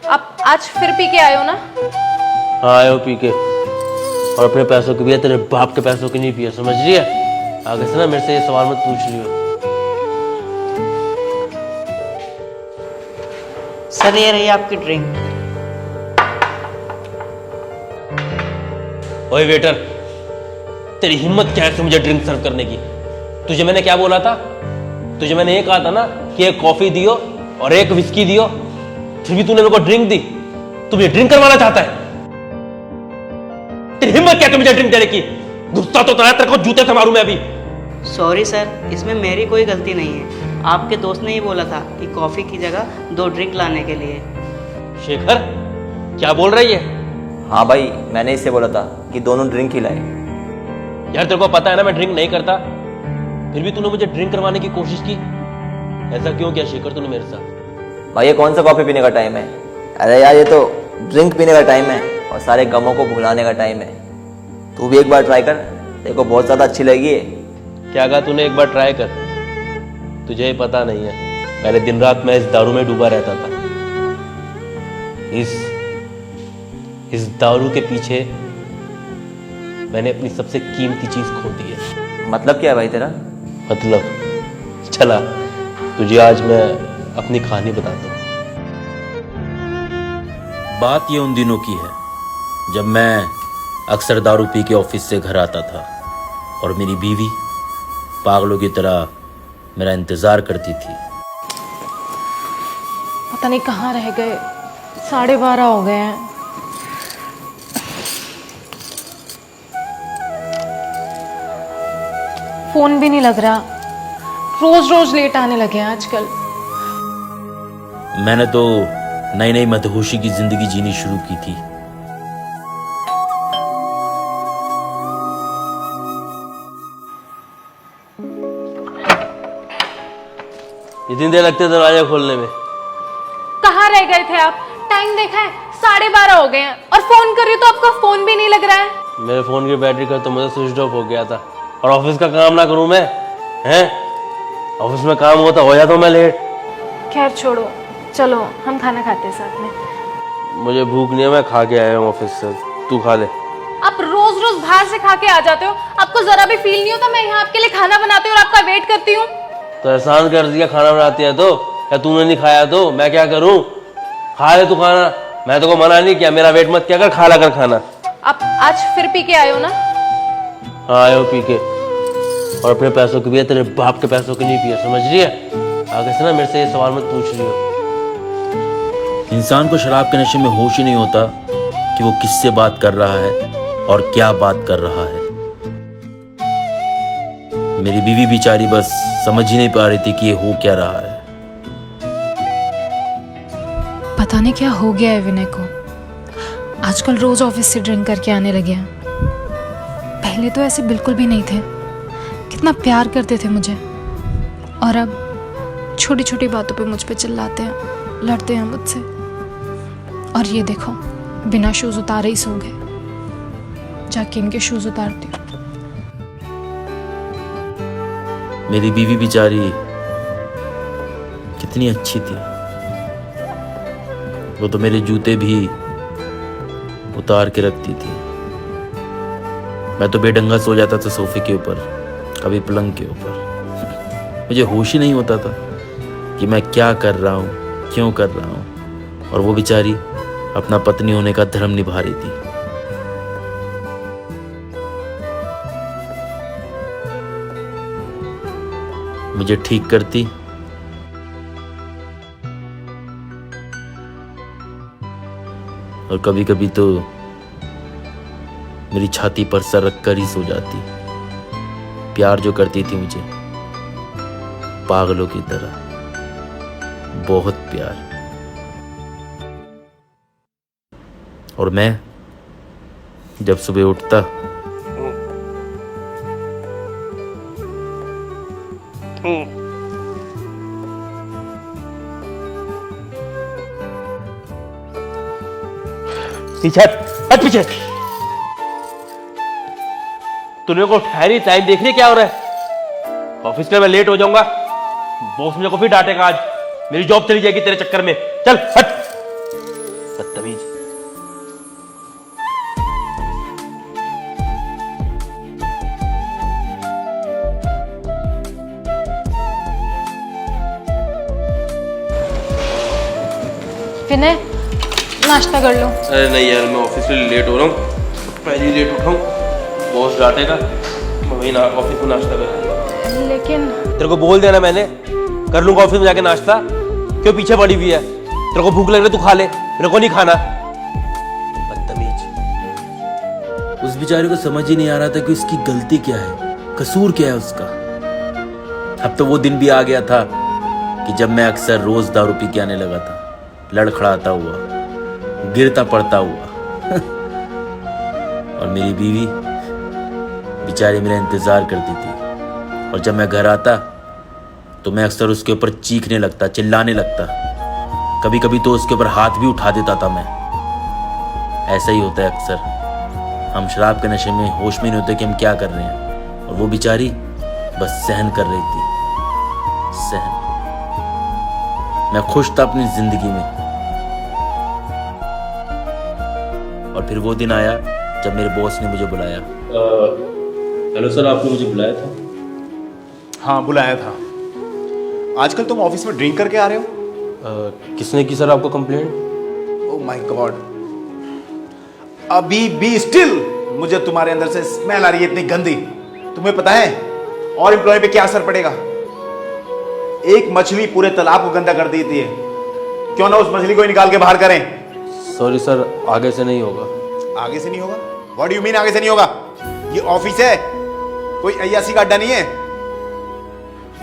आप आज फिर पी के आए हो ना? हाँ आए हो पी के, और अपने पैसों के पिया, तेरे बाप के पैसों के नहीं पिया, समझ रही है? आगे से ना मेरे से ये सवाल मत पूछ लियो। सर ये रही आपकी ड्रिंक। ओए वेटर, तेरी हिम्मत क्या है मुझे ड्रिंक सर्व करने की? तुझे मैंने क्या बोला था? तुझे मैंने ये कहा था ना कि एक कॉफी दियो और एक विस्की दियो, फिर भी तूने मेरे को ड्रिंक दी। तू मुझे ड्रिंक करवाना चाहता है? तेरी हिम्मत क्या है मुझे ड्रिंक देने की? गुस्सा तो तेरा, तेरे को जूते से मारूं मैं अभी। सॉरी सर, इसमें मेरी कोई गलती नहीं है। आपके दोस्त ने ही बोला था कि कॉफ़ी की जगह 2 ड्रिंक लाने के लिए। शेखर क्या बोल रही है? हाँ भाई, मैंने इससे बोला था कि दोनों ड्रिंक ही लाए। यार तेरे को पता है ना मैं ड्रिंक नहीं करता, फिर भी तूने मुझे ड्रिंक करवाने की कोशिश की। ऐसा क्यों किया शेखर तूने मेरे साथ? भाई ये कौन सा कॉफ़ी पीने का टाइम है? अरे यार ये तो ड्रिंक पीने का टाइम है और सारे गमों को भुलाने का टाइम है। तू भी एक बार ट्राई कर, तेरे को बहुत ज़्यादा अच्छी लगेगी। क्या कहा तूने? एक बार ट्राई कर। तुझे ही पता नहीं है, पहले दिन रात मैं इस दारू में डूबा रहता था। इस दारू के पीछे मैंने अपनी सबसे कीमती चीज खो दी है। मतलब क्या है भाई तेरा? मतलब चला तुझे आज मैं अपनी कहानी बताता हूँ। बात ये उन दिनों की है जब मैं अक्सर दारू पी के ऑफिस से घर आता था और मेरी बीवी पागलों की तरह मेरा इंतजार करती थी। पता नहीं कहाँ रह गए, 12:30 हो गए हैं। फोन भी नहीं लग रहा, रोज रोज लेट आने लगे हैं आजकल। मैंने तो नई नई मदहोशी की जिंदगी जीनी शुरू की थी। इतनी देर लगते दरवाजा खोलने में? कहाँ रह गए थे आप? टाइम देखा है, 12:30 हो गए हैं और फोन कर रही हूँ तो आपका फोन भी नहीं लग रहा है। मेरे फोन की बैटरी का तो मुझे स्विच ऑफ हो गया था, और ऑफिस का काम ना करूं मैं? हैं? ऑफिस में काम होता हो जाता हूं मैं लेट। खैर छोड़ो, चलो हम खाना खाते हैं साथ में। मुझे भूख नहीं है, मैं खा के आया हूँ ऑफिस से, तू खा ले। आप रोज रोज बाहर से खा के आ जाते हो, आपको जरा भी फील नहीं होता मैं यहाँ आपके लिए खाना बनाती हूँ और आपका वेट करती हूँ? तो एहसान कर दिया, खाना बनाती है तो, या तूने नहीं खाया तो मैं क्या करूं? खा ले तू खाना, मैं तो को मना नहीं किया, मेरा वेट मत किया कर, खा ला कर खाना। आप आज फिर पी के आए हो ना? हाँ आए हो पी के, और अपने पैसों के पिया, तेरे बाप के पैसों के नहीं पिया, समझ रही है? आगे से ना मेरे से ये सवाल मत पूछ लियो। इंसान को शराब के नशे में होश ही नहीं होता कि वो किससे बात कर रहा है और क्या बात कर रहा है। मेरी बीवी बेचारी बस समझ ही नहीं पा रही थी कि ये हो क्या रहा है। पता नहीं क्या हो गया है विनय को, आजकल रोज ऑफिस से ड्रिंक करके आने लगे हैं। पहले तो ऐसे बिल्कुल भी नहीं थे, कितना प्यार करते थे मुझे, और अब छोटी छोटी बातों पे मुझ पे चिल्लाते हैं, लड़ते हैं मुझसे। और ये देखो, बिना शूज उतारे ही सो गए। जाके इनके शूज उतारती हूँ। मेरी बीवी बेचारी कितनी अच्छी थी, वो तो मेरे जूते भी उतार के रखती थी। मैं तो बेढंगा सो जाता था सोफे के ऊपर, कभी पलंग के ऊपर। मुझे होश ही नहीं होता था कि मैं क्या कर रहा हूँ, क्यों कर रहा हूँ, और वो बेचारी अपना पत्नी होने का धर्म निभा रही थी। मुझे ठीक करती और कभी कभी तो मेरी छाती पर सर रखकर ही सो जाती। प्यार जो करती थी मुझे पागलों की तरह, बहुत प्यार। और मैं जब सुबह उठता पीछे हट, पीछे। तूने को ठहरी, टाइम देख रही क्या हो रहा है? ऑफिस में मैं लेट हो जाऊंगा, बॉस मुझे को फिर डांटेगा आज, मेरी जॉब चली जाएगी तेरे चक्कर में। चल हट। बदतमीज। विनय नाश्ता कर लो। अरे नहीं यार, मैं ऑफिस के लिए लेट हो रहा हूँ, पहले ही लेट उठाऊँ, बॉस डांटेगा। मैं वही ऑफिस में नाश्ता करूँ। लेकिन तेरे को बोल देना मैंने, कर लूँगा ऑफिस में जाके नाश्ता। क्यों पीछे पड़ी हुई है? तेरे को भूख लग रही है, तू खा ले, मेरे को नहीं खाना। बदतमीज। उस बेचारे को समझ ही नहीं आ रहा था कि उसकी गलती क्या है, कसूर क्या है उसका। अब तो वो दिन भी आ गया था कि जब मैं अक्सर रोज दारू पी के आने लगा था, लड़खड़ाता हुआ, गिरता पड़ता हुआ। और मेरी बीवी बेचारी मेरा इंतजार करती थी, और जब मैं घर आता तो मैं अक्सर उसके ऊपर चीखने लगता, चिल्लाने लगता, कभी कभी तो उसके ऊपर हाथ भी उठा देता था मैं। ऐसा ही होता है अक्सर, हम शराब के नशे में होश में नहीं होते कि हम क्या कर रहे हैं, और वो बेचारी बस सहन कर रही थी, सहन। मैं खुश था अपनी जिंदगी में। और फिर वो दिन आया जब मेरे बॉस ने मुझे बुलाया। हेलो सर, आपने मुझे बुलाया था? हाँ, बुलाया था। आजकल तुम ऑफिस में ड्रिंक करके आ रहे हो? किसने की सर आपको कंप्लेंट? ओह माय गॉड, अभी भी स्टिल मुझे तुम्हारे अंदर से स्मेल आ रही है, इतनी गंदी। तुम्हें पता है और एम्प्लॉय पे क्या असर पड़ेगा? एक मछली पूरे तालाब को गंदा कर देती है, क्यों ना उस मछली को ही निकाल के बाहर करें। सॉरी सर, आगे से नहीं होगा। आगे से नहीं होगा? व्हाट डू यू मीन आगे से नहीं होगा? ये ऑफिस है, कोई अय्यासी का अड्डा नहीं है।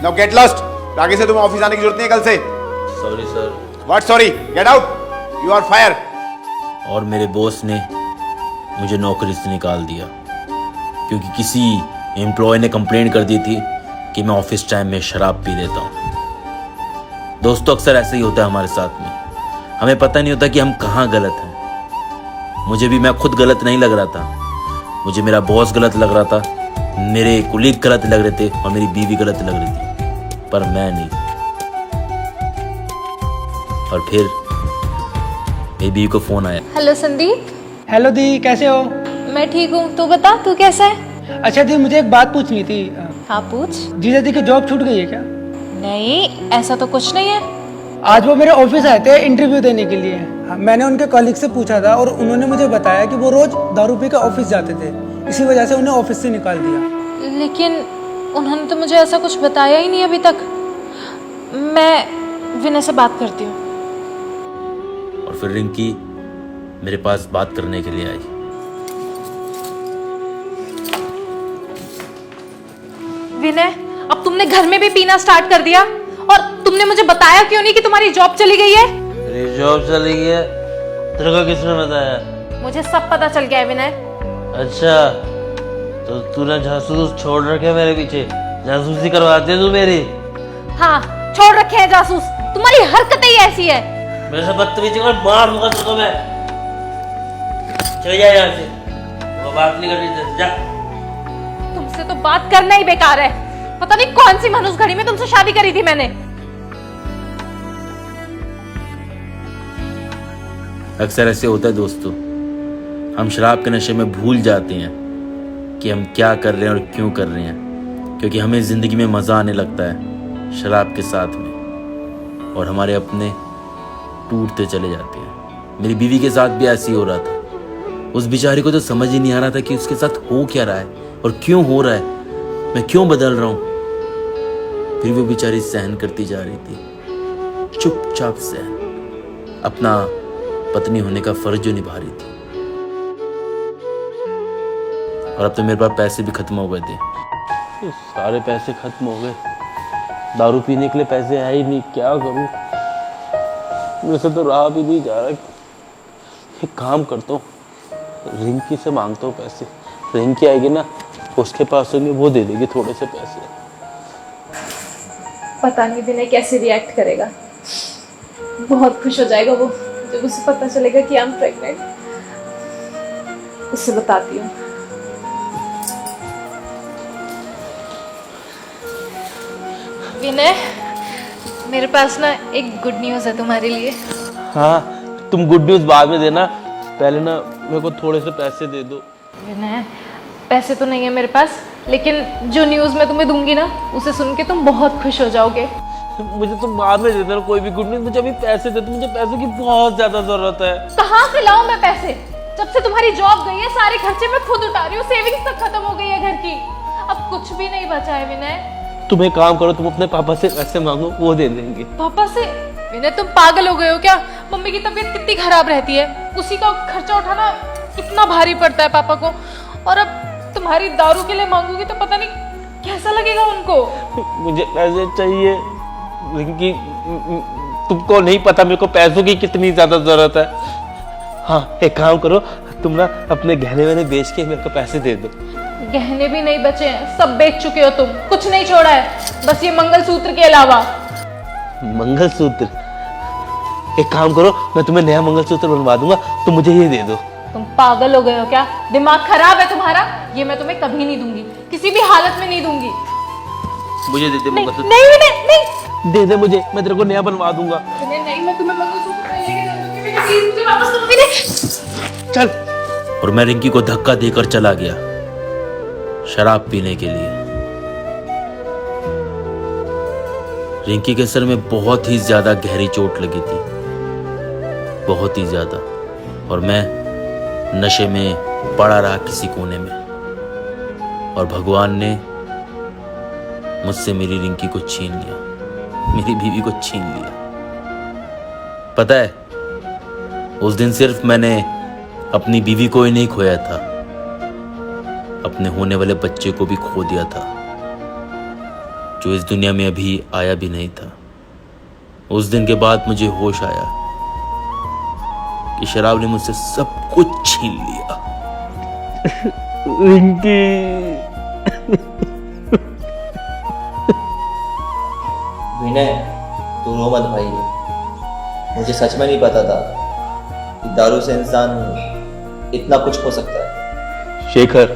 Now get lost. आगे से तुम्हें ऑफिस आने की जरूरत नहीं है कल से। Sorry sir. What sorry? Get out, you are fire. और मेरे बॉस ने मुझे नौकरी से निकाल दिया, क्योंकि किसी एम्प्लॉय ने कंप्लेंट कर दी थी कि मैं ऑफिस टाइम में शराब पी लेता हूँ। दोस्तों, अक्सर ऐसे ही होता है हमारे साथ में, हमें पता नहीं होता कि हम कहाँ गलत हैं। मुझे भी, मैं खुद गलत नहीं लग रहा था, मुझे मेरा बॉस गलत लग रहा था, मेरे कुलीग गलत लग रहे थे, और मेरी बीवी गलत लग रही थी, पर मैं नहीं। और फिर मेरी बीवी को फोन आया। हेलो संदीप। हेलो दी, कैसे हो? मैं ठीक हूँ, तू बता तू कैसा है? अच्छा दी, मुझे एक बात पूछनी थी। हाँ पूछ। जीजा दी की जॉब छूट गई है क्या? नहीं, ऐसा तो कुछ नहीं है। आज वो मेरे ऑफिस आए थे इंटरव्यू देने के लिए। मैंने उनके कॉलीग से पूछा था और उन्होंने मुझे बताया कि वो रोज दारू पी के ऑफिस जाते थे, इसी वजह से उन्हें ऑफिस से निकाल दिया। लेकिन उन्होंने तो मुझे ऐसा कुछ बताया ही नहीं अभी तक। मैं विनय से बात करती हूँ। और फिर रिंकी मेरे पास बात करने के लिए आई। विनय, अब तुमने घर में भी पीना स्टार्ट कर दिया, और तुमने मुझे बताया क्यों नहीं कि तुम्हारी जॉब चली गई है? मेरी जॉब चली गई है? तेरे को किसने बताया? मुझे सब पता चल गया है विनय। अच्छा, तो तूने जासूस छोड़ रखे मेरे पीछे, जासूसी करवाती है तू मेरी? हाँ, छोड़ रखे हैं जासूस, तुम्हारी हरकतें ही ऐसी है। मेरे से बदतमीजी कर, मार दूंगा तुझको मैं। चल जा यहाँ से, वो बात नहीं करनी तेरे से, जा। तुमसे तो बात करना ही बेकार है। पता नहीं कौन सी मनुष्य घड़ी में तुमसे शादी करी थी मैंने। अक्सर ऐसे होता है दोस्तों, हम शराब के नशे में भूल जाते हैं कि हम क्या कर रहे हैं और क्यों कर रहे हैं, क्योंकि हमें जिंदगी में मजा आने लगता है शराब के साथ में, और हमारे अपने टूटते चले जाते हैं। मेरी बीवी के साथ भी ऐसे ही हो रहा था। उस बेचारी को तो समझ ही नहीं आ रहा था कि उसके साथ हो क्या रहा है और क्यों हो रहा है, मैं क्यों बदल रहा हूं। फिर वो बेचारी सहन करती जा रही थी, चुपचाप सहन, अपना पत्नी होने का फर्ज जो निभा रही थी। और अब तो मेरे पास पैसे भी खत्म हो गए थे। सारे पैसे खत्म हो गए, दारू पीने के लिए पैसे है ही नहीं, क्या करूं? मेरे से तो रहा भी नहीं जा रहा। एक काम करता हूँ, रिंकी से मांगता हूँ पैसे। रिंकी आएगी ना, उसके पास होंगे, वो दे देगी थोड़े से पैसे। पता नहीं विनय कैसे रिएक्ट करेगा। बहुत खुश हो जाएगा वो जब उसे पता चलेगा कि आई एम प्रेग्नेंट। उससे बताती हूँ। विनय, मेरे पास ना एक गुड न्यूज़ है तुम्हारे लिए। हाँ, तुम गुड न्यूज़ बाद में देना, पहले ना मेरे को थोड़े से पैसे दे दो। विनय, पैसे तो नहीं है मेरे पास, लेकिन जो न्यूज़ मैं तुम्हें दूंगी ना, उसे सुन के तुम बहुत खुश हो जाओगे। मुझे तुम बाद में दे देना कोई भी गुड न्यूज़, मुझे अभी पैसे दे दो, मुझे पैसों की बहुत ज़्यादा ज़रूरत है। कहाँ से लाऊं मैं पैसे? जब से तुम्हारी जॉब गई है सारे खर्चे मैं खुद उठा रही हूँ, सेविंग्स तक खत्म हो गई है घर की, अब कुछ भी नहीं बचा है विनय। तुम एक काम करो, तुम अपने पापा से पैसे मांगो, वो दे देंगे। पापा से? विनय तुम पागल हो गए हो क्या? मम्मी की तबीयत कितनी खराब रहती है, उसी का खर्चा उठाना कितना भारी पड़ता है पापा को, और अब तुम्हारी दारू के लिए मांगूंगी तो पता नहीं कैसा लगेगा उनको। मुझे पैसे चाहिए रिंकी, तुमको नहीं पता मेरे को पैसों की कितनी ज्यादा जरूरत है। हाँ एक काम करो, तुम ना अपने गहने वहने बेच के मेरे को पैसे दे दो। गहने भी नहीं बचे हैं, सब बेच चुके हो तुम, कुछ नहीं छोड़ा है, बस ये मंगलसूत्र के अलावा। मंगलसूत्र? एक काम करो, मैं तुम्हें नया मंगलसूत्र बनवा दूंगा, तुम मुझे ये दे दो। तुम पागल हो गए हो क्या? दिमाग खराब है तुम्हारा? ये मैं तुम्हें कभी नहीं दूंगी, किसी भी हालत में नहीं दूंगी। मुझे दे दे नहीं मंगलसूत्र। नहीं नहीं, नहीं। दे दे मुझे, मैं तेरे को नया बनवा दूंगा। नहीं, मैं तुम्हें मंगलसूत्र नहीं लेके दे दूंगी, प्लीज मुझे वापस दो विनय। चल। और मैं रिंकी को धक्का देकर चला गया शराब पीने के लिए। रिंकी के सर में बहुत ही ज्यादा गहरी चोट लगी थी, बहुत ही ज्यादा, और मैं नशे में पड़ा रहा किसी कोने में, और भगवान ने मुझसे मेरी रिंकी को छीन लिया, मेरी बीवी को छीन लिया। पता है, उस दिन सिर्फ मैंने अपनी बीवी को ही नहीं खोया था, अपने होने वाले बच्चे को भी खो दिया था, जो इस दुनिया में अभी आया भी नहीं था। उस दिन के बाद मुझे होश आया कि शराब ने मुझसे सब कुछ छीन लिया। रिंकी। विनय, तू रो मत भाई, मुझे सच में नहीं पता था कि दारू से इंसान इतना कुछ हो सकता है। शेखर,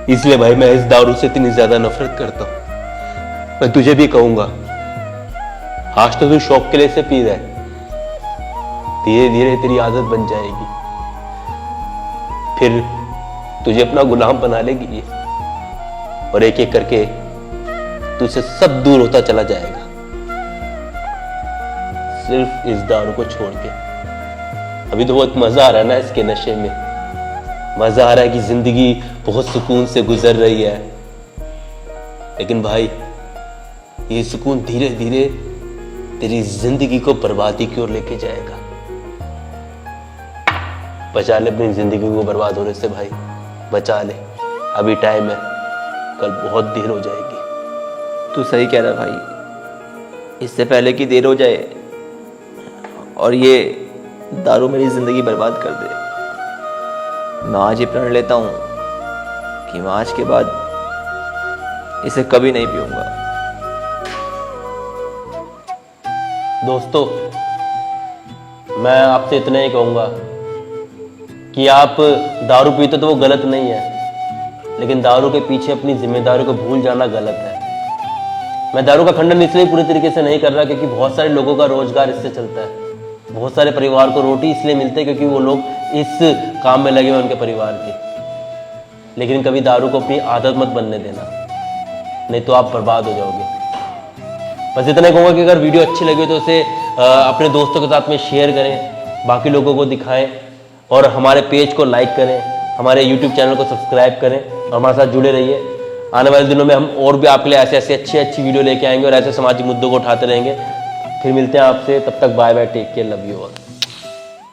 इसलिए भाई मैं इस दारू से इतनी ज्यादा नफरत करता हूं। मैं तुझे भी कहूंगा, आज तो तू शौक के लिए इसे पी रहा है, धीरे धीरे तेरी आदत बन जाएगी, फिर तुझे अपना गुलाम बना लेगी ये, और एक एक करके तुझसे सब दूर होता चला जाएगा, सिर्फ इस दारू को छोड़ के। अभी तो बहुत मजा आ रहा है ना इसके नशे में, मजा आ रहा है कि जिंदगी बहुत सुकून से गुजर रही है, लेकिन भाई ये सुकून धीरे धीरे तेरी जिंदगी को बर्बादी की ओर लेके जाएगा। बचा ले अपनी जिंदगी को बर्बाद होने से भाई, बचा ले, अभी टाइम है, कल बहुत देर हो जाएगी। तू सही कह रहा भाई, इससे पहले कि देर हो जाए और ये दारू मेरी जिंदगी बर्बाद कर दे, मैं आज ही प्रण लेता हूं कि मैं आज के बाद इसे कभी नहीं पीऊंगा। दोस्तों, मैं आपसे इतना ही कहूंगा कि आप दारू पीते तो वो गलत नहीं है, लेकिन दारू के पीछे अपनी जिम्मेदारी को भूल जाना गलत है। मैं दारू का खंडन इसलिए पूरी तरीके से नहीं कर रहा क्योंकि बहुत सारे लोगों का रोजगार इससे चलता है, बहुत सारे परिवार को रोटी इसलिए मिलती है क्योंकि वो लोग इस काम में लगे हुए उनके परिवार के। लेकिन कभी दारू को अपनी आदत मत बनने देना, नहीं तो आप बर्बाद हो जाओगे। बस इतना कहूँगा कि अगर वीडियो अच्छी लगी तो उसे अपने दोस्तों के साथ में शेयर करें, बाकी लोगों को दिखाएं, और हमारे पेज को लाइक करें, हमारे YouTube चैनल को सब्सक्राइब करें और हमारे साथ जुड़े रहिए। आने वाले दिनों में हम और भी आपके लिए ऐसे अच्छी वीडियो लेके आएंगे और ऐसे सामाजिक मुद्दों को उठाते रहेंगे। फिर मिलते हैं आपसे, तब तक bye bye, take care, love you all.